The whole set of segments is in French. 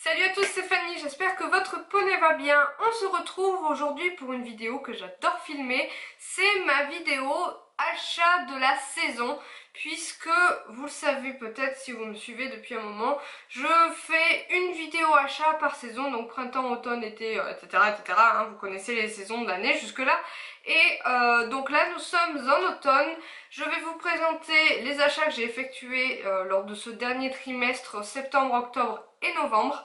Salut à tous, c'est Fanny, j'espère que votre poney va bien. On se retrouve aujourd'hui pour une vidéo que j'adore filmer. C'est ma vidéo achat de la saison, puisque vous le savez peut-être si vous me suivez depuis un moment, je fais une vidéo achat par saison, donc printemps, automne, été, etc. etc. hein, vous connaissez les saisons de l'année jusque là. Et donc là nous sommes en automne. Je vais vous présenter les achats que j'ai effectués lors de ce dernier trimestre, septembre, octobre et novembre.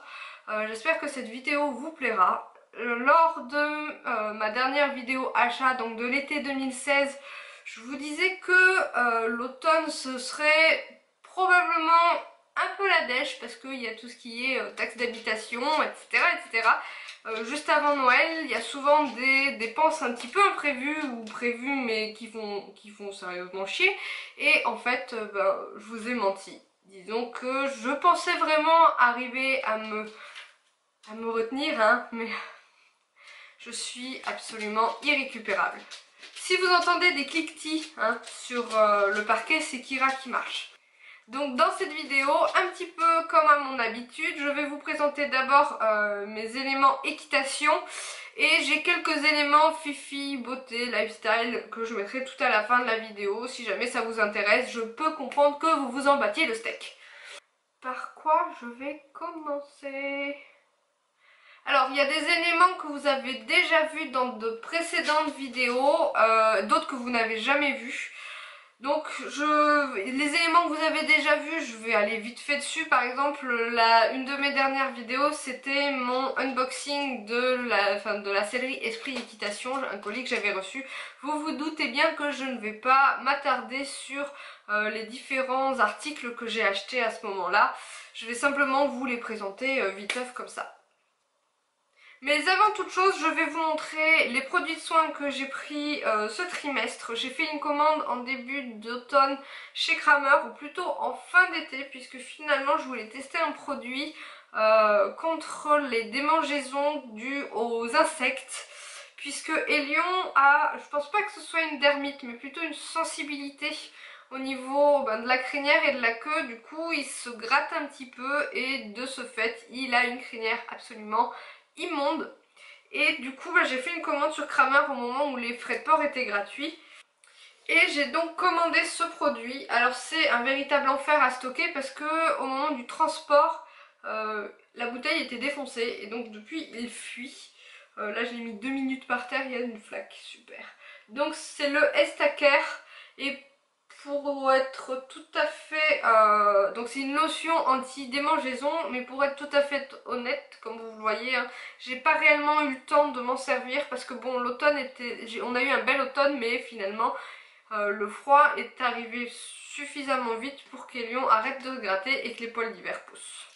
J'espère que cette vidéo vous plaira. Lors de ma dernière vidéo achat, donc de l'été 2016, je vous disais que l'automne ce serait probablement un peu la dèche parce qu'il y a tout ce qui est taxe d'habitation, etc. etc. Juste avant Noël, il y a souvent des dépenses un petit peu imprévues ou prévues mais qui font sérieusement chier. Et en fait, je vous ai menti. Disons que je pensais vraiment arriver à me retenir, hein, mais je suis absolument irrécupérable. Si vous entendez des cliquetis hein, sur le parquet, c'est Kira qui marche. Donc dans cette vidéo, un petit peu comme à mon habitude, je vais vous présenter d'abord mes éléments équitation et j'ai quelques éléments fifi, beauté, lifestyle que je mettrai tout à la fin de la vidéo. Si jamais ça vous intéresse, je peux comprendre que vous vous en battiez le steak. Par quoi je vais commencer ? Alors, il y a des éléments que vous avez déjà vus dans de précédentes vidéos, d'autres que vous n'avez jamais vus. Donc, les éléments que vous avez déjà vus, je vais aller vite fait dessus. Par exemple, une de mes dernières vidéos, c'était mon unboxing de la sellerie Esprit Équitation, un colis que j'avais reçu. Vous vous doutez bien que je ne vais pas m'attarder sur les différents articles que j'ai achetés à ce moment-là. Je vais simplement vous les présenter viteuf comme ça. Mais avant toute chose, je vais vous montrer les produits de soins que j'ai pris ce trimestre. J'ai fait une commande en début d'automne chez Kramer, ou plutôt en fin d'été, puisque finalement je voulais tester un produit contre les démangeaisons dues aux insectes. Puisque Elion a, je pense pas que ce soit une dermite, mais plutôt une sensibilité au niveau de la crinière et de la queue. Du coup, il se gratte un petit peu et de ce fait, il a une crinière absolument immonde. Et du coup j'ai fait une commande sur Kramer au moment où les frais de port étaient gratuits et j'ai donc commandé ce produit. Alors c'est un véritable enfer à stocker parce que au moment du transport la bouteille était défoncée et donc depuis il fuit. Là je l'ai mis 2 minutes par terre, il y a une flaque, super. Donc c'est le Estaker et pour être tout à fait... donc c'est une lotion anti-démangeaison, mais pour être tout à fait honnête, comme vous le voyez, hein, j'ai pas réellement eu le temps de m'en servir parce que bon, l'automne était... On a eu un bel automne, mais finalement, le froid est arrivé suffisamment vite pour qu'Elion arrête de se gratter et que les poils d'hiver poussent.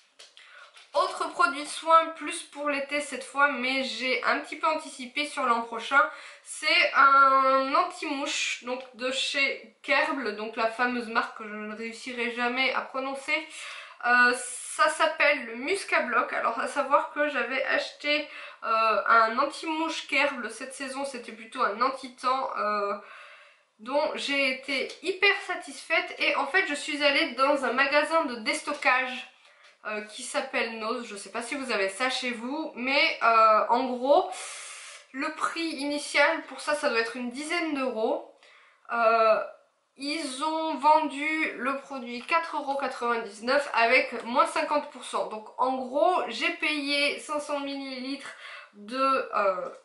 Autre produit de soin, plus pour l'été cette fois, mais j'ai un petit peu anticipé sur l'an prochain, c'est un anti-mouche donc de chez Kerble, donc la fameuse marque que je ne réussirai jamais à prononcer. Ça s'appelle le Muscabloc. Alors à savoir que j'avais acheté un anti-mouche Kerble cette saison, c'était plutôt un anti-temps dont j'ai été hyper satisfaite et en fait je suis allée dans un magasin de déstockage qui s'appelle Nose. Je sais pas si vous avez ça chez vous, mais en gros le prix initial pour ça, ça doit être une dizaine d'euros. Ils ont vendu le produit 4,99€ avec moins 50%. Donc en gros j'ai payé 500 ml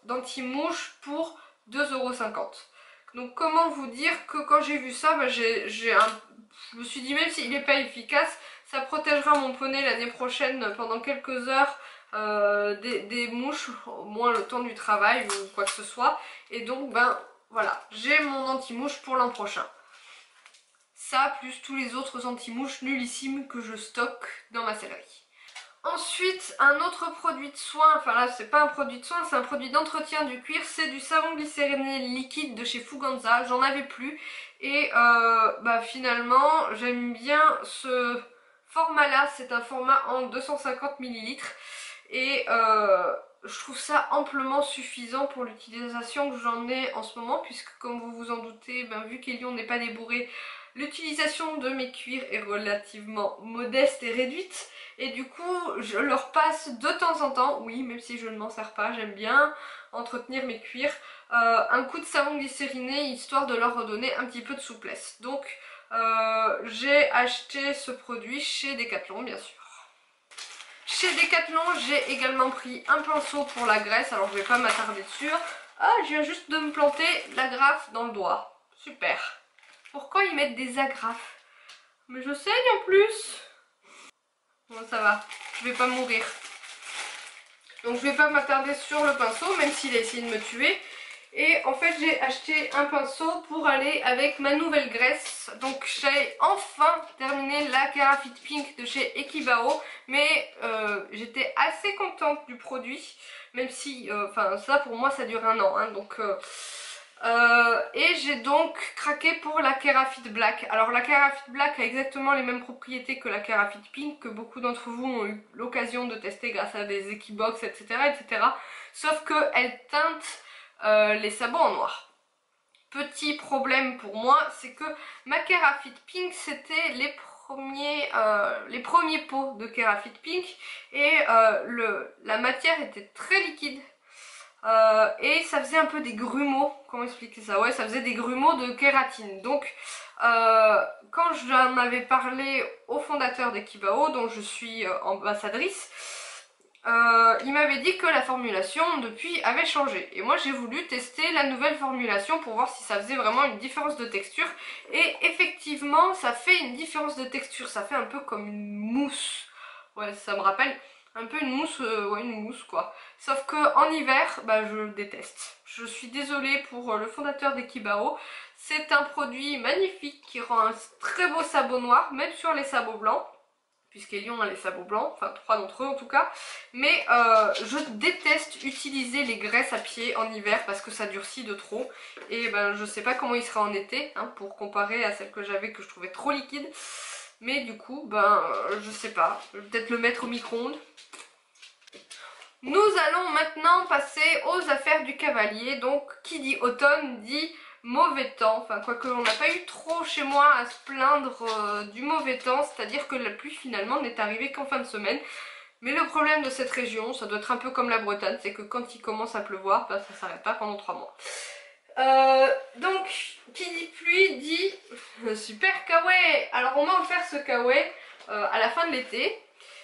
d'anti-mouche pour 2,50€. Donc comment vous dire que quand j'ai vu ça, je me suis dit même s'il n'est pas efficace, ça protégera mon poney l'année prochaine pendant quelques heures des mouches, au moins le temps du travail ou quoi que ce soit. Et donc voilà, j'ai mon anti-mouche pour l'an prochain. Ça plus tous les autres anti-mouches nullissimes que je stocke dans ma sellerie. Ensuite, un autre produit de soin, enfin là c'est pas un produit de soin, c'est un produit d'entretien du cuir, c'est du savon glycériné liquide de chez Fuganza, j'en avais plus et finalement j'aime bien ce format là, c'est un format en 250 ml et je trouve ça amplement suffisant pour l'utilisation que j'en ai en ce moment puisque comme vous vous en doutez, vu qu'Elion n'est pas débourré, l'utilisation de mes cuirs est relativement modeste et réduite. Et du coup, je leur passe de temps en temps, oui, même si je ne m'en sers pas, j'aime bien entretenir mes cuirs, un coup de savon glycériné, histoire de leur redonner un petit peu de souplesse. Donc, j'ai acheté ce produit chez Decathlon, bien sûr. Chez Decathlon, j'ai également pris un pinceau pour la graisse, alors je vais pas m'attarder dessus. Ah, je viens juste de me planter l'agrafe dans le doigt. Super. Pourquoi ils mettent des agrafes? Mais je saigne en plus. Bon, ça va, je vais pas mourir. Donc je vais pas m'attarder sur le pinceau, même s'il a essayé de me tuer. Et en fait j'ai acheté un pinceau pour aller avec ma nouvelle graisse. Donc j'ai enfin terminé la Keraphite Pink de chez Ekibao. Mais j'étais assez contente du produit. Même si, enfin ça pour moi ça dure un an. Hein, donc, et j'ai donc craqué pour la Keraphite Black. Alors la Keraphite Black a exactement les mêmes propriétés que la Keraphite Pink, que beaucoup d'entre vous ont eu l'occasion de tester grâce à des Ekibox, etc. Sauf qu'elle teinte les sabots en noir. Petit problème pour moi, c'est que ma Keraphite Pink, c'était les premiers pots de Keraphite Pink, et la matière était très liquide. Et ça faisait un peu des grumeaux, comment expliquer ça? Ouais, ça faisait des grumeaux de kératine. Donc quand j'en avais parlé au fondateur d'Ekibao, dont je suis ambassadrice, il m'avait dit que la formulation depuis avait changé. Et moi j'ai voulu tester la nouvelle formulation pour voir si ça faisait vraiment une différence de texture. Et effectivement ça fait une différence de texture, ça fait un peu comme une mousse. Ouais, ça me rappelle un peu une mousse, ouais, une mousse quoi. Sauf que en hiver, bah je déteste. Je suis désolée pour le fondateur d'Ekibao. C'est un produit magnifique qui rend un très beau sabot noir, même sur les sabots blancs. Puisqu'Elion a les sabots blancs, enfin 3 d'entre eux en tout cas. Mais je déteste utiliser les graisses à pied en hiver parce que ça durcit de trop. Et ben je sais pas comment il sera en été, hein, pour comparer à celle que j'avais que je trouvais trop liquide. Mais du coup, ben je sais pas, je vais peut-être le mettre au micro-ondes. Nous allons maintenant passer aux affaires du cavalier. Donc qui dit automne dit mauvais temps, enfin quoique on n'a pas eu trop chez moi à se plaindre du mauvais temps, c'est-à-dire que la pluie finalement n'est arrivée qu'en fin de semaine. Mais le problème de cette région, ça doit être un peu comme la Bretagne, c'est que quand il commence à pleuvoir, bah, ça s'arrête pas pendant 3 mois. Donc qui dit pluie dit super kawaii. Alors on m'a offert ce kawaii à la fin de l'été.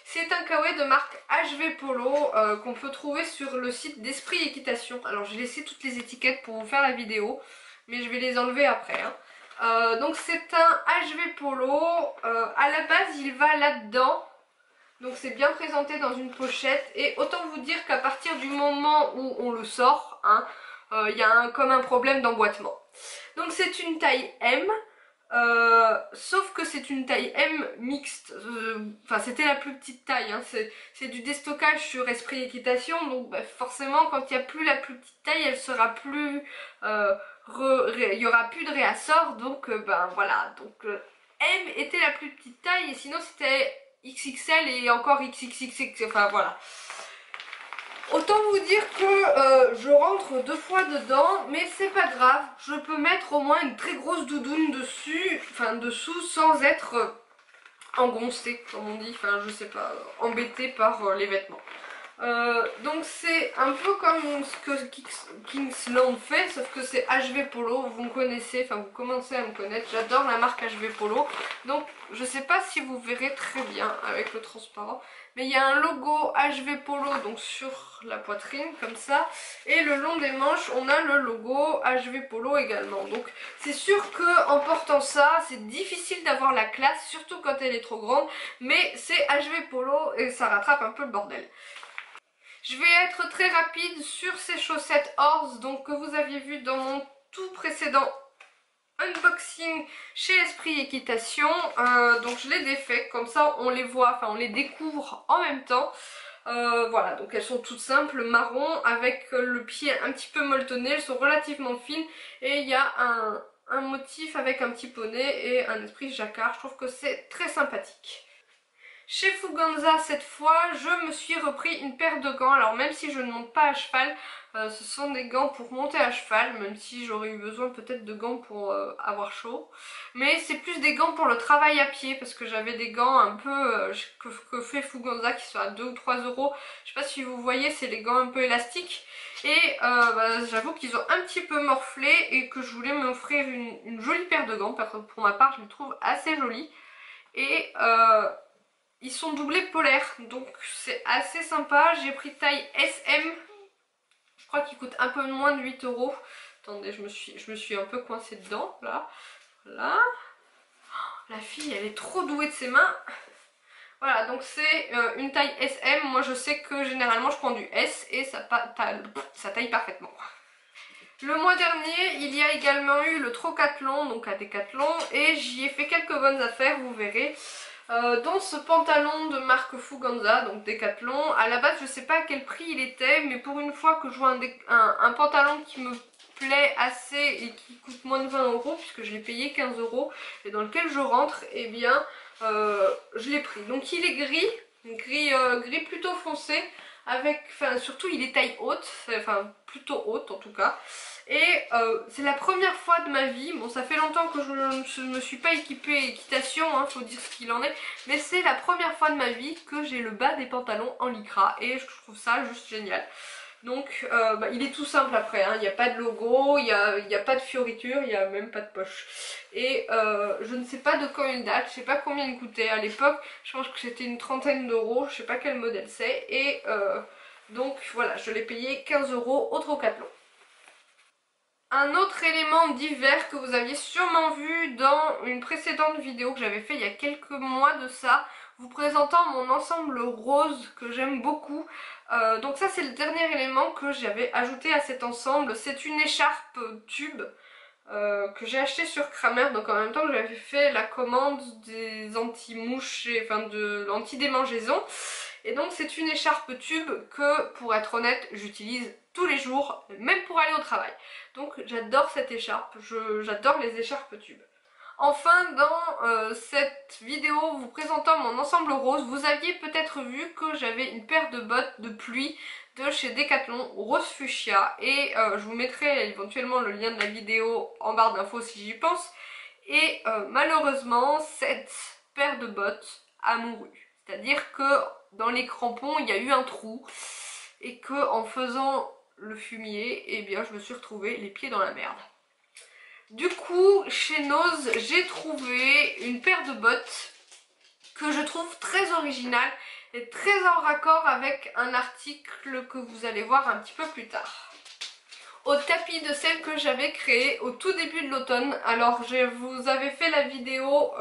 C'est un kawaii de marque HV Polo qu'on peut trouver sur le site d'Esprit Équitation. Alors j'ai laissé toutes les étiquettes pour vous faire la vidéo, mais je vais les enlever après. Hein. Donc c'est un HV Polo, à la base il va là-dedans. Donc c'est bien présenté dans une pochette. Et autant vous dire qu'à partir du moment où on le sort, hein, y a comme un problème d'emboîtement. Donc c'est une taille M. Sauf que c'est une taille M mixte, enfin c'était la plus petite taille, hein. C'est du déstockage sur Esprit Équitation, donc bah, forcément quand il n'y a plus la plus petite taille, elle sera plus, il y aura plus de réassort, donc ben voilà, donc M était la plus petite taille et sinon c'était XXL et encore XXXX, enfin voilà. Autant vous dire que je rentre 2 fois dedans, mais c'est pas grave, je peux mettre au moins une très grosse doudoune dessus, enfin dessous, sans être engoncée, comme on dit, enfin je sais pas, embêtée par les vêtements. Donc c'est un peu comme ce que Kingsland fait, sauf que c'est HV Polo, vous me connaissez, enfin vous commencez à me connaître, j'adore la marque HV Polo, donc je sais pas si vous verrez très bien avec le transparent, mais il y a un logo HV Polo donc sur la poitrine comme ça, et le long des manches on a le logo HV Polo également, donc c'est sûr que en portant ça c'est difficile d'avoir la classe, surtout quand elle est trop grande, mais c'est HV Polo et ça rattrape un peu le bordel. Je vais être très rapide sur ces chaussettes Horse donc que vous aviez vu dans mon tout précédent unboxing chez Esprit Équitation. Donc je les défais, comme ça on les voit, enfin on les découvre en même temps. Voilà, donc elles sont toutes simples, marron, avec le pied un petit peu molletonné, elles sont relativement fines et il y a un motif avec un petit poney et un esprit jacquard, je trouve que c'est très sympathique. Chez Fuganza cette fois, je me suis repris une paire de gants. Alors même si je ne monte pas à cheval, ce sont des gants pour monter à cheval, même si j'aurais eu besoin peut-être de gants pour avoir chaud. Mais c'est plus des gants pour le travail à pied, parce que j'avais des gants un peu que fait Fuganza qui sont à 2 ou 3 euros. Je sais pas si vous voyez, c'est les gants un peu élastiques. Et j'avoue qu'ils ont un petit peu morflé et que je voulais m'offrir une jolie paire de gants, parce que pour ma part je les trouve assez jolis. Et ils sont doublés polaires, donc c'est assez sympa. J'ai pris taille SM, je crois qu'ils coûtent un peu moins de 8 euros. Attendez, je me suis un peu coincée dedans, là. Voilà. Oh, la fille, elle est trop douée de ses mains. Voilà, donc c'est une taille SM. Moi, je sais que généralement, je prends du S et ça taille parfaitement. Le mois dernier, il y a également eu le Trocathlon, donc à Decathlon, et j'y ai fait quelques bonnes affaires, vous verrez. Dont ce pantalon de marque Fuganza, donc Decathlon. À la base, je sais pas à quel prix il était, mais pour une fois que je vois un pantalon qui me plaît assez et qui coûte moins de 20 euros, puisque je l'ai payé 15 euros, et dans lequel je rentre, eh bien, je l'ai pris. Donc il est gris plutôt foncé, avec, enfin surtout il est taille haute, enfin plutôt haute en tout cas. Et c'est la première fois de ma vie, bon ça fait longtemps que je ne me suis pas équipée équitation, hein, faut dire ce qu'il en est, mais c'est la première fois de ma vie que j'ai le bas des pantalons en lycra et je trouve ça juste génial. Donc il est tout simple après, hein. Il n'y a pas de logo, il n'y a pas de fioriture, il n'y a même pas de poche. Et je ne sais pas de quand il date, je sais pas combien il coûtait à l'époque, je pense que c'était une trentaine d'euros, je sais pas quel modèle c'est. Et donc voilà, je l'ai payé 15 euros au Trocathlon. Un autre élément d'hiver que vous aviez sûrement vu dans une précédente vidéo que j'avais fait il y a quelques mois de ça, vous présentant mon ensemble rose que j'aime beaucoup. Donc ça c'est le dernier élément que j'avais ajouté à cet ensemble. C'est une écharpe tube que j'ai acheté sur Kramer, donc en même temps que j'avais fait la commande des anti-mouches, enfin de l'anti-démangeaison. Et donc c'est une écharpe tube que, pour être honnête, j'utilise tous les jours, même pour aller au travail. Donc j'adore cette écharpe, j'adore les écharpes tubes. Enfin, dans cette vidéo vous présentant mon ensemble rose, vous aviez peut-être vu que j'avais une paire de bottes de pluie de chez Decathlon rose fuchsia, et je vous mettrai éventuellement le lien de la vidéo en barre d'infos si j'y pense. Et malheureusement cette paire de bottes a mouru, c'est-à-dire que dans les crampons il y a eu un trou et que en faisant le fumier, eh bien je me suis retrouvée les pieds dans la merde. Du coup, chez Nose, j'ai trouvé une paire de bottes que je trouve très originale et très en raccord avec un article que vous allez voir un petit peu plus tard. Au tapis de celle que j'avais créée au tout début de l'automne. Alors je vous avais fait la vidéo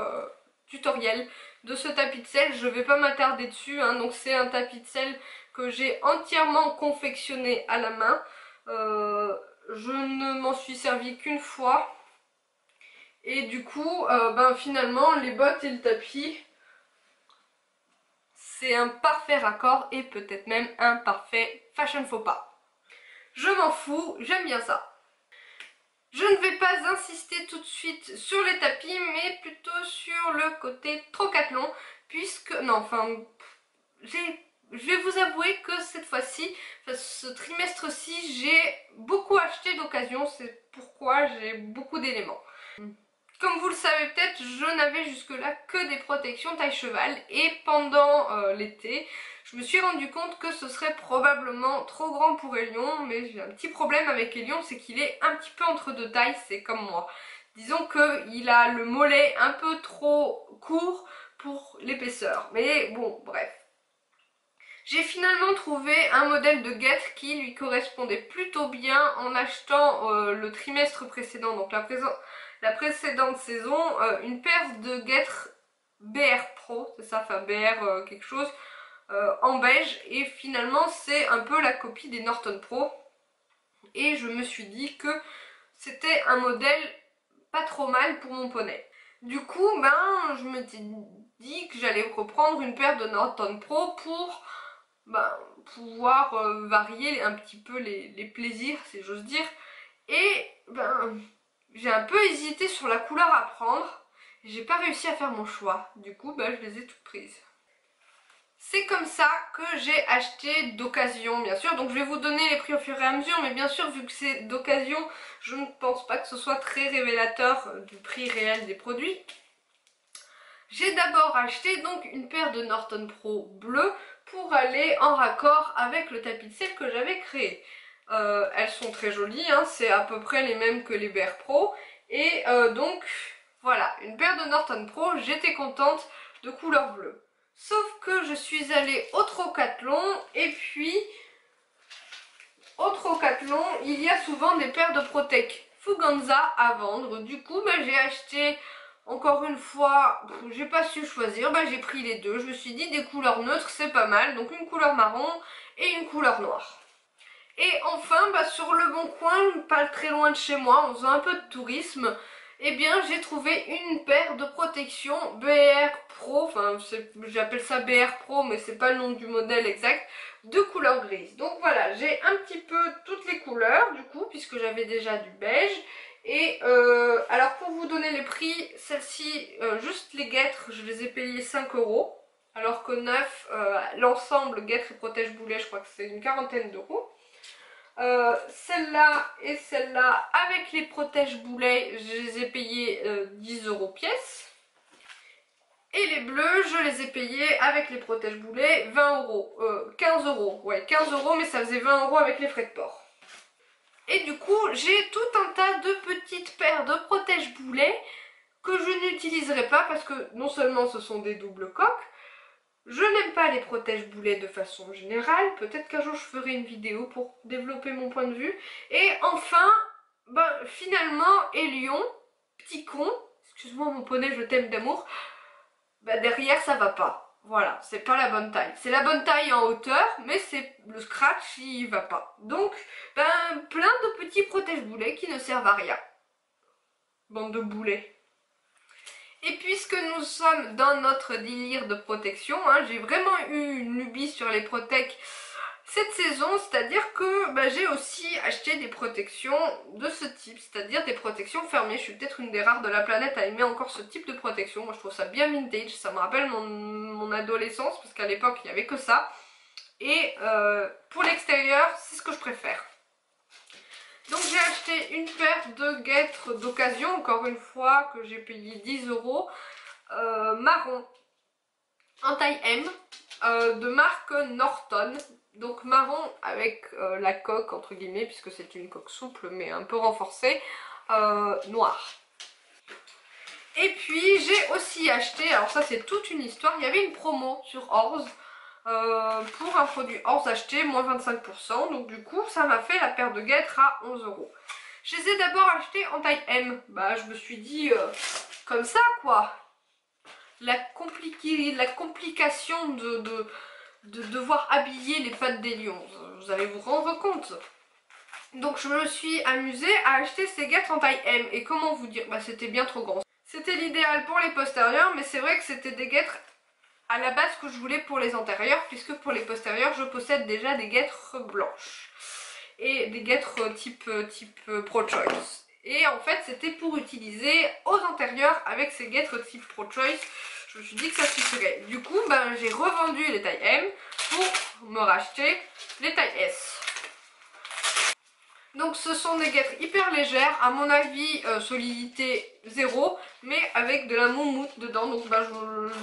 tutoriel de ce tapis de selle, je ne vais pas m'attarder dessus, hein. Donc c'est un tapis de selle que j'ai entièrement confectionné à la main. Je ne m'en suis servi qu'une fois. Et du coup, finalement, les bottes et le tapis, c'est un parfait raccord et peut-être même un parfait fashion faux pas. Je m'en fous, j'aime bien ça. Je ne vais pas insister tout de suite sur les tapis, mais plutôt sur le côté Trocathlon, puisque... Non, enfin... Je vais vous avouer que cette fois-ci, ce trimestre-ci, j'ai beaucoup acheté d'occasion, c'est pourquoi j'ai beaucoup d'éléments. Comme vous le savez peut-être, je n'avais jusque-là que des protections taille cheval, et pendant l'été, je me suis rendu compte que ce serait probablement trop grand pour Elion, mais j'ai un petit problème avec Elion, c'est qu'il est un petit peu entre deux tailles, c'est comme moi. Disons qu'il a le mollet un peu trop court pour l'épaisseur, mais bon, bref. J'ai finalement trouvé un modèle de guêtre qui lui correspondait plutôt bien en achetant le trimestre précédent, donc la précédente saison, une paire de guêtres BR Pro, c'est ça, enfin BR quelque chose, en beige, et finalement c'est un peu la copie des Norton Pro, et je me suis dit que c'était un modèle pas trop mal pour mon poney. Du coup, je me suis dit que j'allais reprendre une paire de Norton Pro pour pouvoir varier un petit peu les plaisirs, si j'ose dire. Et j'ai un peu hésité sur la couleur à prendre. J'ai pas réussi à faire mon choix. Du coup, je les ai toutes prises. C'est comme ça que j'ai acheté d'occasion, bien sûr. Donc je vais vous donner les prix au fur et à mesure, mais bien sûr, vu que c'est d'occasion, je ne pense pas que ce soit très révélateur du prix réel des produits. J'ai d'abord acheté donc une paire de Norton Pro bleu pour aller en raccord avec le tapis de selle que j'avais créé. Elles sont très jolies, hein, c'est à peu près les mêmes que les Bear Pro. Et donc voilà, une paire de Norton Pro, j'étais contente, de couleur bleue. Sauf que je suis allée au Trocathlon et puis au Trocathlon il y a souvent des paires de Protec Fuganza à vendre. Du coup j'ai acheté, encore une fois, j'ai pas su choisir, j'ai pris les deux. Je me suis dit des couleurs neutres c'est pas mal, donc une couleur marron et une couleur noire. Et enfin sur le Bon Coin, pas très loin de chez moi, en faisant un peu de tourisme, eh bien j'ai trouvé une paire de protection BR Pro, enfin j'appelle ça BR Pro mais c'est pas le nom du modèle exact, de couleur grise. Donc voilà, j'ai un petit peu toutes les couleurs du coup, puisque j'avais déjà du beige. Et alors pour vous donner les prix, celle-ci, juste les guêtres, je les ai payées 5 €. Alors que neuf, l'ensemble guêtres et protège-boulet, je crois que c'est une quarantaine d'euros. Celle-là et celle-là avec les protège-boulets, je les ai payées 10 € pièce. Et les bleus, je les ai payés avec les protège-boulets 20 €, 15 €, ouais 15 €, mais ça faisait 20 € avec les frais de port. Et du coup, j'ai tout un tas de petites paires de protège-boulets que je n'utiliserai pas parce que non seulement ce sont des doubles coques, je n'aime pas les protège-boulets de façon générale. Peut-être qu'un jour je ferai une vidéo pour développer mon point de vue. Et enfin, finalement, Elion, petit con, excuse-moi mon poney, je t'aime d'amour, derrière ça va pas. Voilà, c'est pas la bonne taille. C'est la bonne taille en hauteur, mais c'est le scratch, il va pas. Donc, plein de petits protège-boulets qui ne servent à rien. Bande de boulets. Et puisque nous sommes dans notre délire de protection, hein, j'ai vraiment eu une lubie sur les Protec cette saison, c'est-à-dire que j'ai aussi acheté des protections de ce type, c'est-à-dire des protections fermées. Je suis peut-être une des rares de la planète à aimer encore ce type de protection. Moi je trouve ça bien vintage, ça me rappelle mon adolescence, parce qu'à l'époque il n'y avait que ça. Et pour l'extérieur, c'est ce que je préfère. Donc j'ai acheté une paire de guêtres d'occasion, encore une fois, que j'ai payé 10 €, marron, en taille M, de marque Norton. Donc marron avec la coque entre guillemets, puisque c'est une coque souple mais un peu renforcée, noire. Et puis j'ai aussi acheté, alors ça c'est toute une histoire, il y avait une promo sur Orz pour un produit Orz acheté moins 25%, donc du coup ça m'a fait la paire de guêtres à 11 €. Je les ai d'abord achetées en taille M, je me suis dit comme ça quoi, la complication de devoir habiller les pattes des lions, vous allez vous rendre compte. Donc je me suis amusée à acheter ces guêtres en taille M, et comment vous dire, c'était bien trop grand. C'était l'idéal pour les postérieurs, mais c'est vrai que c'était des guêtres à la base que je voulais pour les antérieurs, puisque pour les postérieurs je possède déjà des guêtres blanches et des guêtres type Pro Choice. Et en fait c'était pour utiliser aux antérieurs avec ces guêtres type Pro Choice. Je me suis dit que ça suffirait. Du coup j'ai revendu les tailles M pour me racheter les tailles S. Donc ce sont des guêtres hyper légères, à mon avis solidité 0, mais avec de la moumoute dedans, donc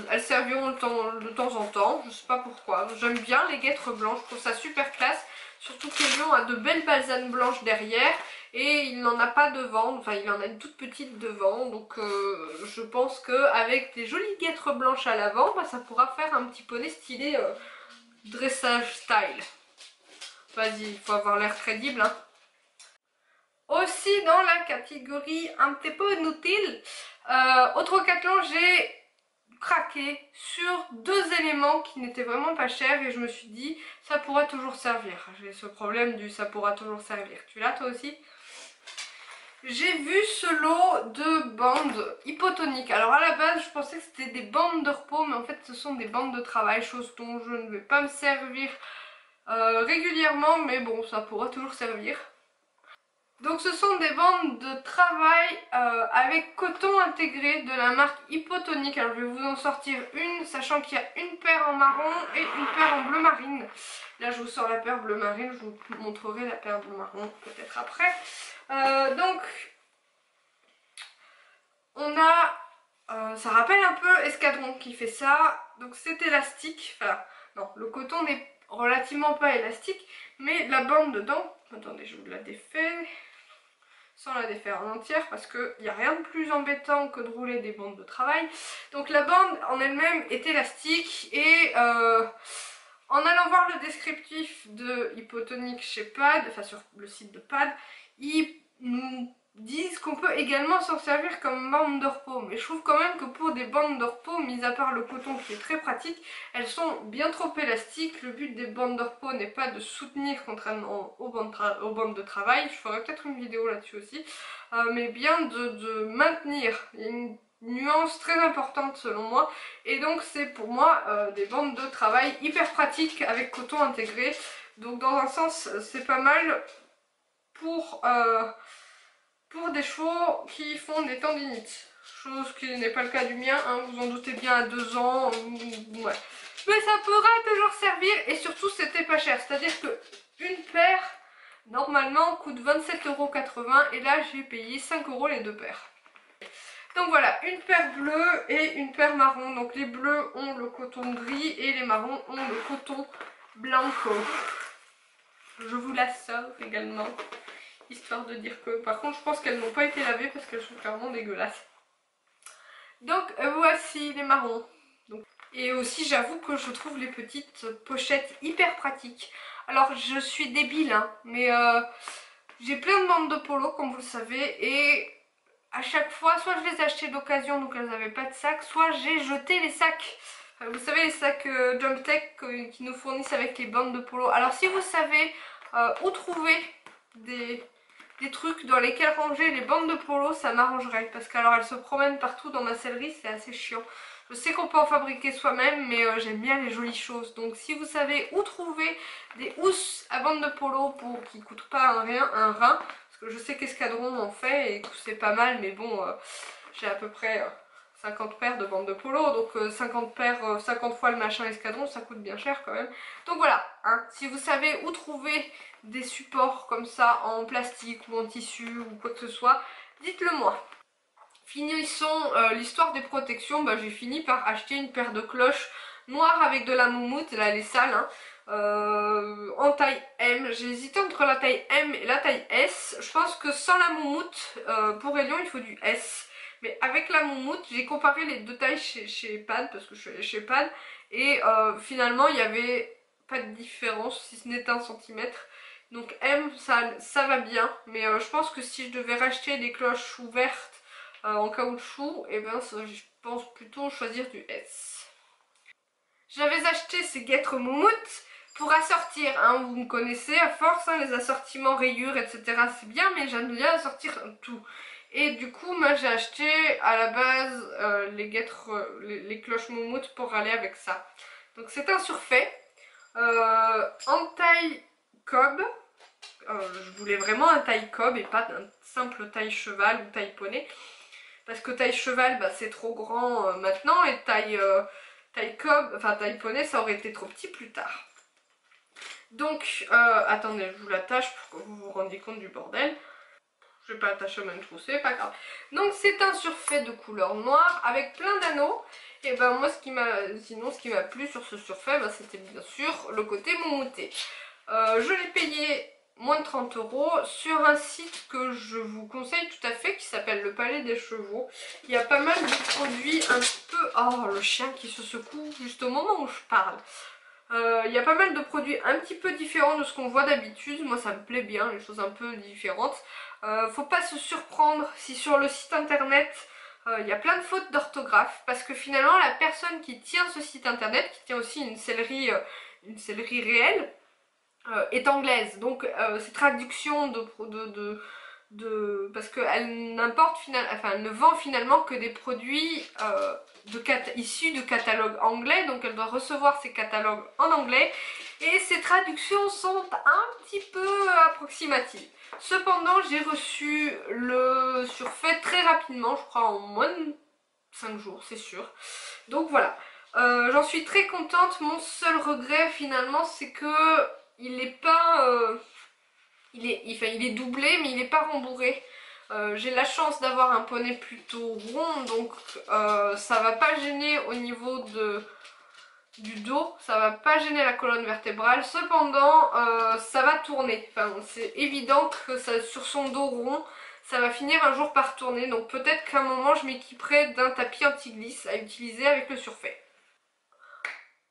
elles serviront de temps en temps, je sais pas pourquoi. J'aime bien les guêtres blanches, je trouve ça super classe, surtout que Lion a de belles balsanes blanches derrière, et il n'en a pas devant, enfin il en a une toute petite devant, donc je pense qu'avec des jolies guêtres blanches à l'avant, ça pourra faire un petit poney stylé dressage style. Vas-y, il faut avoir l'air crédible, hein. Aussi dans la catégorie un petit peu inutile, au Trocathlon j'ai craqué sur deux éléments qui n'étaient vraiment pas chers et je me suis dit ça pourra toujours servir. J'ai ce problème du ça pourra toujours servir. Tu l'as toi aussi? J'ai vu ce lot de bandes hypotoniques. Alors à la base je pensais que c'était des bandes de repos, mais en fait ce sont des bandes de travail, chose dont je ne vais pas me servir régulièrement, mais bon ça pourra toujours servir. Donc ce sont des bandes de travail avec coton intégré de la marque Hypotonic. Alors je vais vous en sortir une, sachant qu'il y a une paire en marron et une paire en bleu marine. Là je vous sors la paire bleu marine, je vous montrerai la paire bleu marron peut-être après. Donc on a, ça rappelle un peu Escadron qui fait ça. Donc c'est élastique, enfin non, le coton n'est relativement pas élastique, mais la bande dedans, attendez je vous la défais. Sans la défaire en entière parce qu'il n'y a rien de plus embêtant que de rouler des bandes de travail. Donc la bande en elle-même est élastique et en allant voir le descriptif de Hypotonic chez Pad, enfin sur le site de Pad, ils nous disent qu'on peut également s'en servir comme bande de repos. Mais je trouve quand même que pour des bandes de repos, mis à part le coton qui est très pratique, elles sont bien trop élastiques. Le but des bandes de repos n'est pas de soutenir contrairement aux bandes de travail. Je ferai peut-être une vidéo là-dessus aussi. Mais bien de maintenir. Il y a une nuance très importante selon moi. Et donc c'est pour moi des bandes de travail hyper pratiques avec coton intégré. Donc dans un sens c'est pas mal pour des chevaux qui font des tendinites. Chose qui n'est pas le cas du mien, hein, vous en doutez bien à 2 ans. Ouais. Mais ça pourra toujours servir et surtout c'était pas cher. C'est-à-dire que une paire normalement coûte 27,80 € et là j'ai payé 5 € les 2 paires. Donc voilà, une paire bleue et une paire marron. Donc les bleus ont le coton gris et les marrons ont le coton blanco. Je vous la sauve également. Histoire de dire que, par contre je pense qu'elles n'ont pas été lavées parce qu'elles sont clairement dégueulasses. Donc voici les marrons. Donc, et aussi j'avoue que je trouve les petites pochettes hyper pratiques. Alors je suis débile hein, mais j'ai plein de bandes de polo comme vous le savez et à chaque fois soit je les ai achetées d'occasion donc elles n'avaient pas de sac, soit j'ai jeté les sacs. Vous savez les sacs Jump Tech qui nous fournissent avec les bandes de polo. Alors si vous savez où trouver des trucs dans lesquels ranger les bandes de polo, ça m'arrangerait parce qu'alors elles se promènent partout dans ma sellerie, c'est assez chiant. Je sais qu'on peut en fabriquer soi-même mais j'aime bien les jolies choses. Donc si vous savez où trouver des housses à bandes de polo pour qui coûtent pas un rein, parce que je sais qu'Escadron en fait et que c'est pas mal mais bon j'ai à peu près 50 paires de bandes de polo, donc 50 paires, 50 fois le machin Escadron, ça coûte bien cher quand même. Donc voilà, hein, si vous savez où trouver des supports comme ça en plastique ou en tissu ou quoi que ce soit, dites-le moi. Finissons l'histoire des protections, bah, j'ai fini par acheter une paire de cloches noires avec de la moumoute, là elle est sale, hein, en taille M. J'ai hésité entre la taille M et la taille S. Je pense que sans la moumoute, pour Elion il faut du S. Mais avec la moumoute, j'ai comparé les deux tailles chez Pad, parce que je suis allée chez Pad, et finalement il n'y avait pas de différence, si ce n'est d'1 centimètre. Donc M, ça va bien, mais je pense que si je devais racheter des cloches ouvertes en caoutchouc, et ben je pense plutôt choisir du S. J'avais acheté ces guêtres moumoute pour assortir, hein, vous me connaissez à force, hein, les assortiments rayures, etc. c'est bien, mais j'aime bien assortir tout. Et du coup, moi j'ai acheté à la base les cloches moumoute pour aller avec ça. Donc c'est un surfait en taille cob. Je voulais vraiment un taille cob et pas un simple taille cheval ou taille poney. Parce que taille cheval, bah, c'est trop grand maintenant et taille cob, enfin taille poney, ça aurait été trop petit plus tard. Donc, attendez, je vous l'attache pour que vous vous rendiez compte du bordel. Je vais pas attacher au même trou, c'est pas grave. Donc c'est un surfait de couleur noire avec plein d'anneaux. Et ben moi ce qui m'a plu sur ce surfait, ben, c'était bien sûr le côté moumouté. Je l'ai payé moins de 30 € sur un site que je vous conseille tout à fait qui s'appelle le Palais des Chevaux. Il y a pas mal de produits un peu... Oh le chien qui se secoue juste au moment où je parle. Il y a pas mal de produits un petit peu différents de ce qu'on voit d'habitude. Moi ça me plaît bien, les choses un peu différentes. Faut pas se surprendre si sur le site internet il y a plein de fautes d'orthographe, parce que finalement la personne qui tient ce site internet, qui tient aussi une sellerie réelle, est anglaise. Donc ces traductions parce qu'elle n'importe finalement, enfin elle ne vend finalement que des produits issus de catalogues anglais, donc elle doit recevoir ces catalogues en anglais Et ces traductions sont un petit peu approximatives. Cependant, j'ai reçu le surfait très rapidement, je crois en moins de 5 jours, c'est sûr. Donc voilà, j'en suis très contente. Mon seul regret finalement, c'est que il n'est pas... il est doublé, mais il n'est pas rembourré. J'ai la chance d'avoir un poney plutôt rond, donc ça va pas gêner au niveau du dos, ça va pas gêner la colonne vertébrale. Cependant, ça va tourner. Enfin, c'est évident que ça, sur son dos rond, ça va finir un jour par tourner. Donc peut-être qu'à un moment, je m'équiperai d'un tapis anti-glisse à utiliser avec le surfait.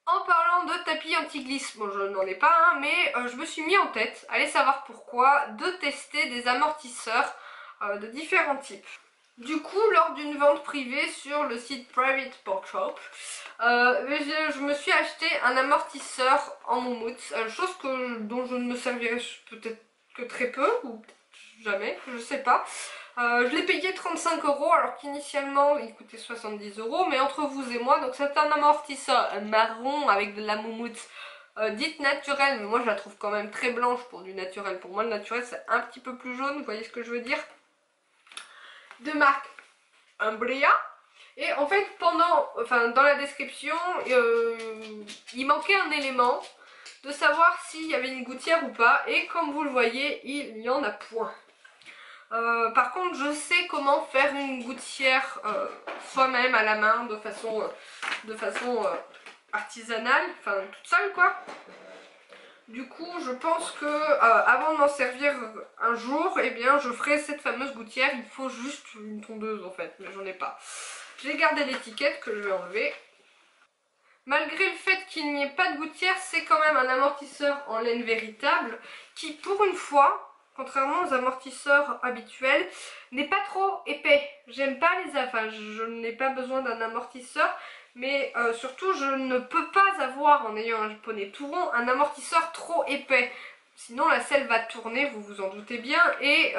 En parlant de tapis anti-glisse, bon je n'en ai pas un, mais je me suis mis en tête, allez savoir pourquoi, de tester des amortisseurs de différents types. Du coup, lors d'une vente privée sur le site Private Pork Shop, je me suis acheté un amortisseur en moumoute, chose dont je ne me servirai peut-être que très peu, ou jamais, je sais pas. Je l'ai payé 35 € alors qu'initialement il coûtait 70 €, mais entre vous et moi, donc c'est un amortisseur marron avec de la moumoute dite naturelle, mais moi je la trouve quand même très blanche pour du naturel. Pour moi le naturel c'est un petit peu plus jaune, vous voyez ce que je veux dire. De marque Umbrea. Et en fait dans la description il manquait un élément de savoir s'il y avait une gouttière ou pas, et comme vous le voyez il n'y en a point. Par contre je sais comment faire une gouttière soi-même à la main de façon artisanale, enfin toute seule quoi. Du coup je pense que avant de m'en servir un jour, eh bien je ferai cette fameuse gouttière. Il faut juste une tondeuse en fait, mais j'en ai pas. J'ai gardé l'étiquette que je vais enlever. Malgré le fait qu'il n'y ait pas de gouttière, c'est quand même un amortisseur en laine véritable qui pour une fois, contrairement aux amortisseurs habituels, n'est pas trop épais. J'aime pas enfin je n'ai pas besoin d'un amortisseur, mais surtout je ne peux pas avoir, en ayant un poney tout rond, un amortisseur trop épais. Sinon la selle va tourner, vous vous en doutez bien, et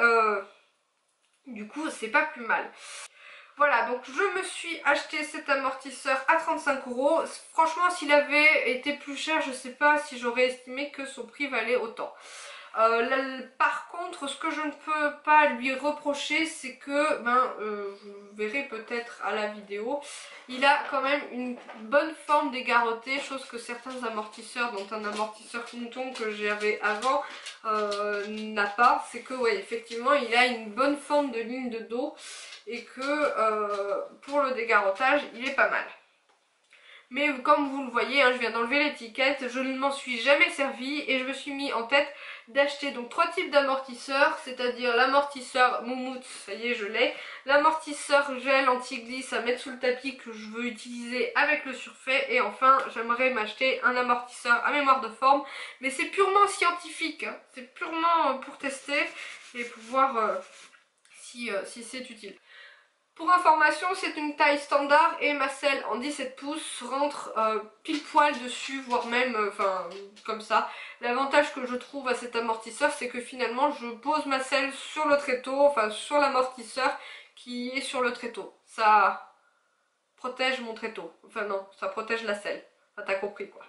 du coup c'est pas plus mal. Voilà, donc je me suis acheté cet amortisseur à 35 €. Franchement, s'il avait été plus cher, je sais pas si j'aurais estimé que son prix valait autant. Par contre, ce que je ne peux pas lui reprocher, c'est que, vous verrez peut-être à la vidéo, il a quand même une bonne forme dégarottée, chose que certains amortisseurs, dont un amortisseur mouton que j'avais avant, n'a pas. C'est que, ouais, effectivement, il a une bonne forme de ligne de dos et que pour le dégarrottage, il est pas mal. Mais comme vous le voyez, hein, je viens d'enlever l'étiquette, je ne m'en suis jamais servi et je me suis mis en tête d'acheter donc 3 types d'amortisseurs, c'est-à-dire l'amortisseur moumoute, ça y est je l'ai, l'amortisseur gel anti-glisse à mettre sous le tapis que je veux utiliser avec le surfait, et enfin j'aimerais m'acheter un amortisseur à mémoire de forme, mais c'est purement scientifique, hein, c'est purement pour tester et pour voir si c'est utile. Pour information, c'est une taille standard et ma selle en 17 pouces rentre pile poil dessus, voire même comme ça. L'avantage que je trouve à cet amortisseur, c'est que finalement je pose ma selle sur le tréteau, enfin sur l'amortisseur qui est sur le tréteau. Ça protège mon tréteau, enfin non, ça protège la selle. Enfin, t'as compris quoi.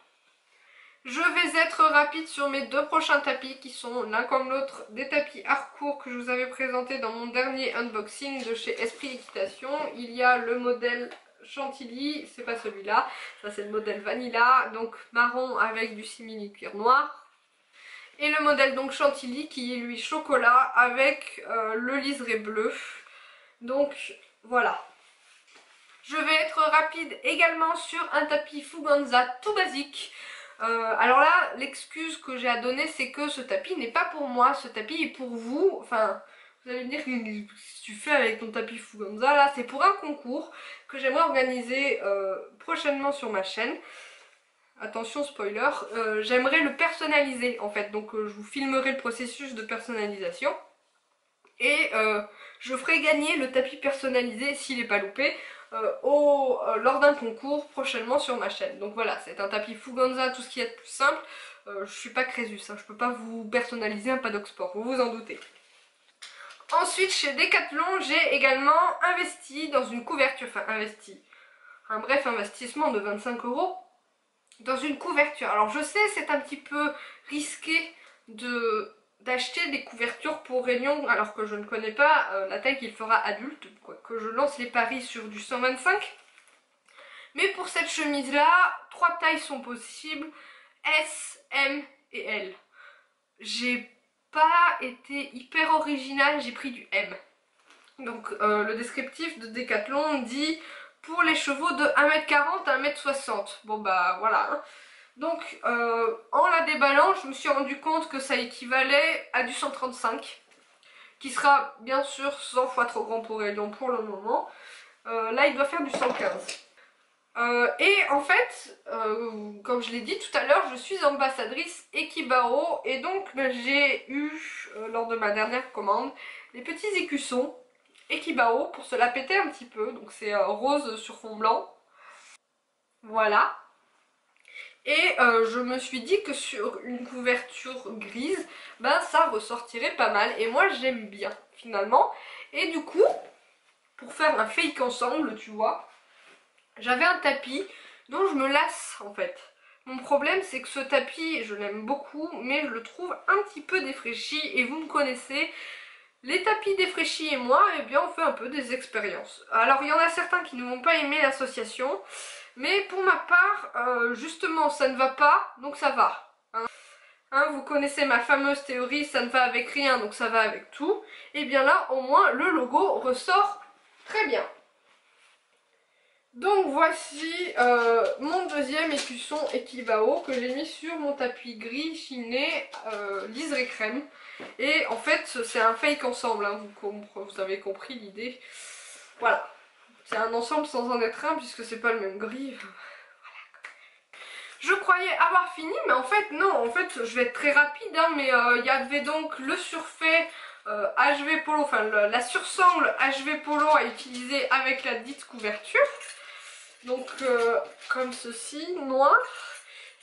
Je vais être rapide sur mes deux prochains tapis qui sont l'un comme l'autre des tapis Harcourt que je vous avais présenté dans mon dernier unboxing de chez Esprit Équitation. Il y a le modèle Chantilly, c'est pas celui-là, ça c'est le modèle Vanilla, donc marron avec du simili-cuir noir. Et le modèle donc Chantilly qui est lui chocolat avec le liseré bleu. Donc voilà. Je vais être rapide également sur un tapis Fuganza tout basique. Alors là, l'excuse que j'ai à donner, c'est que ce tapis n'est pas pour moi, ce tapis est pour vous. Enfin, vous allez me dire, qu'est-ce que tu fais avec ton tapis Fuganza? Là, c'est pour un concours que j'aimerais organiser prochainement sur ma chaîne. Attention spoiler, j'aimerais le personnaliser en fait, donc je vous filmerai le processus de personnalisation. Et je ferai gagner le tapis personnalisé s'il n'est pas loupé. Lors d'un concours prochainement sur ma chaîne. Donc voilà, c'est un tapis Fuganza, tout ce qui est plus simple. Je suis pas Crésus, hein, je peux pas vous personnaliser un paddock sport, vous vous en doutez. Ensuite, chez Decathlon, j'ai également investi dans une couverture, enfin investi, un bref investissement de 25 €. dans une couverture. Alors je sais, c'est un petit peu risqué d'acheter des couvertures pour Réunion alors que je ne connais pas la taille qu'il fera adulte, que je lance les paris sur du 125. Mais pour cette chemise là, 3 tailles sont possibles, S, M et L. J'ai pas été hyper originale, j'ai pris du M. Donc le descriptif de Decathlon dit pour les chevaux de 1m40 à 1m60. Bon bah voilà. Hein. Donc en la déballant, je me suis rendu compte que ça équivalait à du 135, qui sera bien sûr 100 fois trop grand pour Elion pour le moment. Là il doit faire du 115. Et en fait, comme je l'ai dit tout à l'heure, je suis ambassadrice Ekibao et donc j'ai eu, lors de ma dernière commande, les petits écussons Ekibao pour se la péter un petit peu. Donc c'est rose sur fond blanc. Voilà. Et je me suis dit que sur une couverture grise, ben ça ressortirait pas mal. Et moi j'aime bien finalement. Et du coup, pour faire un fake ensemble, tu vois, j'avais un tapis dont je me lasse en fait. Mon problème c'est que ce tapis, je l'aime beaucoup, mais je le trouve un petit peu défraîchi. Et vous me connaissez, les tapis défraîchis et moi, eh bien on fait un peu des expériences. Alors il y en a certains qui ne vont pas aimer l'association. Mais pour ma part, justement, ça ne va pas, donc ça va. Hein, vous connaissez ma fameuse théorie, ça ne va avec rien, donc ça va avec tout. Et bien là, au moins, le logo ressort très bien. Donc voici mon deuxième écusson Ekibao que j'ai mis sur mon tapis gris chiné liseré crème. Et en fait, c'est un fake ensemble, hein, vous avez compris l'idée. Voilà. C'est un ensemble sans en être un puisque c'est pas le même gris. Je croyais avoir fini, mais en fait non, en fait je vais être très rapide, hein, mais il y avait donc le surfait HV Polo, enfin la sursangle HV Polo à utiliser avec la dite couverture. Donc comme ceci, noir,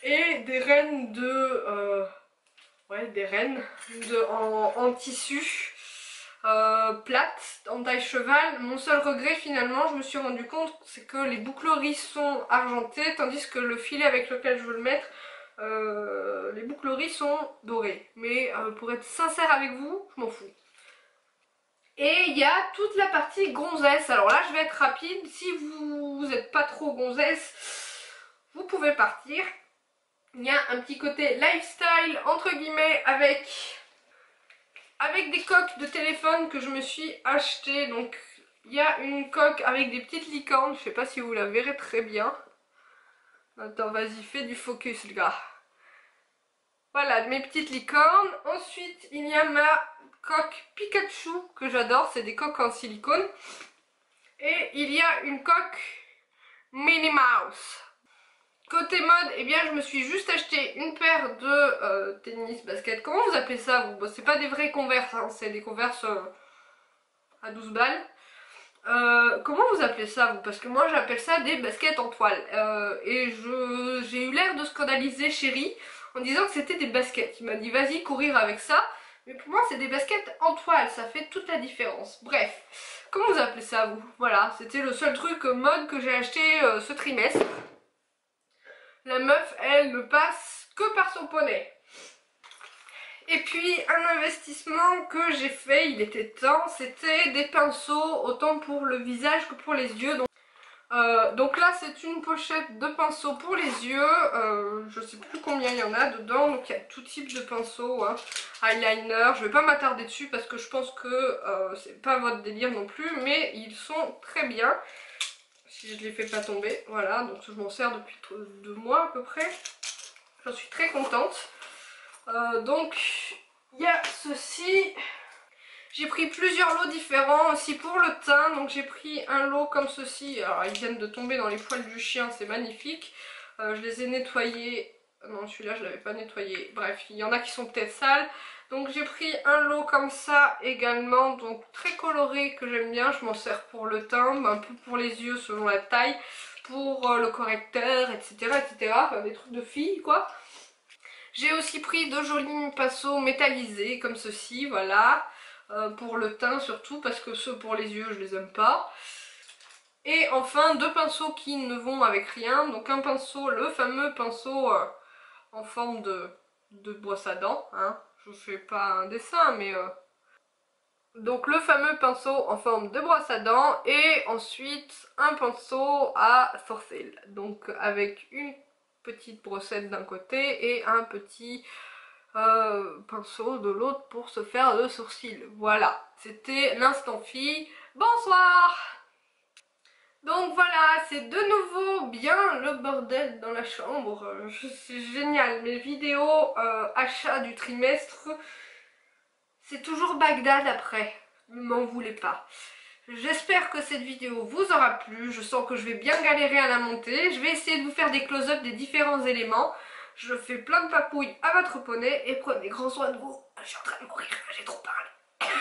et des rennes en tissu. Plate en taille cheval. Mon seul regret finalement, je me suis rendu compte, c'est que les boucleries sont argentées, tandis que le filet avec lequel je veux le mettre, les boucleries sont dorées. Mais pour être sincère avec vous, je m'en fous. Et il y a toute la partie gonzesse. Alors là je vais être rapide, si vous n'êtes pas trop gonzesse, vous pouvez partir. Il y a un petit côté lifestyle entre guillemets avec des coques de téléphone que je me suis acheté. Donc il y a une coque avec des petites licornes, je sais pas si vous la verrez très bien. Attends, vas-y, fais du focus le gars. Voilà, mes petites licornes. Ensuite il y a ma coque Pikachu que j'adore, c'est des coques en silicone. Et il y a une coque Minnie Mouse. Côté mode, eh bien je me suis juste acheté une paire de tennis basket. Comment vous appelez ça vous? Bon, c'est pas des vrais Converse, hein, c'est des Converse à 12 balles. Comment vous appelez ça vous? Parce que moi j'appelle ça des baskets en toile. Et j'ai eu l'air de scandaliser Chéri en disant que c'était des baskets. Il m'a dit vas-y courir avec ça. Mais pour moi c'est des baskets en toile, ça fait toute la différence. Bref, comment vous appelez ça vous? Voilà, c'était le seul truc mode que j'ai acheté ce trimestre. La meuf, elle ne passe que par son poney. Et puis un investissement que j'ai fait, il était temps, c'était des pinceaux, autant pour le visage que pour les yeux. Donc là c'est une pochette de pinceaux pour les yeux, je sais plus combien il y en a dedans, donc il y a tout type de pinceaux, hein. Eyeliner, je vais pas m'attarder dessus parce que je pense que c'est pas votre délire non plus, mais ils sont très bien. Si je ne les fais pas tomber, voilà, donc je m'en sers depuis 2 mois à peu près. J'en suis très contente. Donc il y a ceci. J'ai pris plusieurs lots différents aussi pour le teint. Donc j'ai pris un lot comme ceci. Alors ils viennent de tomber dans les poils du chien, c'est magnifique. Je les ai nettoyés. Non, celui-là je l'avais pas nettoyé. Bref, il y en a qui sont peut-être sales. Donc j'ai pris un lot comme ça également, donc très coloré que j'aime bien. Je m'en sers pour le teint, un peu pour les yeux selon la taille, pour le correcteur, etc. etc. Enfin des trucs de filles quoi. J'ai aussi pris de jolis pinceaux métallisés comme ceci, voilà. Pour le teint surtout, parce que ceux pour les yeux je les aime pas. Et enfin 2 pinceaux qui ne vont avec rien, donc un pinceau, le fameux pinceau en forme de brosse à dents, hein. Je fais pas un dessin mais donc le fameux pinceau en forme de brosse à dents et ensuite un pinceau à sourcils, donc avec une petite brossette d'un côté et un petit pinceau de l'autre pour se faire le sourcil. Voilà, c'était l'instant fille. Bonsoir! Donc voilà, c'est de nouveau bien le bordel dans la chambre. C'est génial, mes vidéos achats du trimestre, c'est toujours Bagdad après. Ne m'en voulez pas. J'espère que cette vidéo vous aura plu. Je sens que je vais bien galérer à la monter. Je vais essayer de vous faire des close-up des différents éléments. Je fais plein de papouilles à votre poney et prenez grand soin de vous. Je suis en train de mourir, j'ai trop parlé.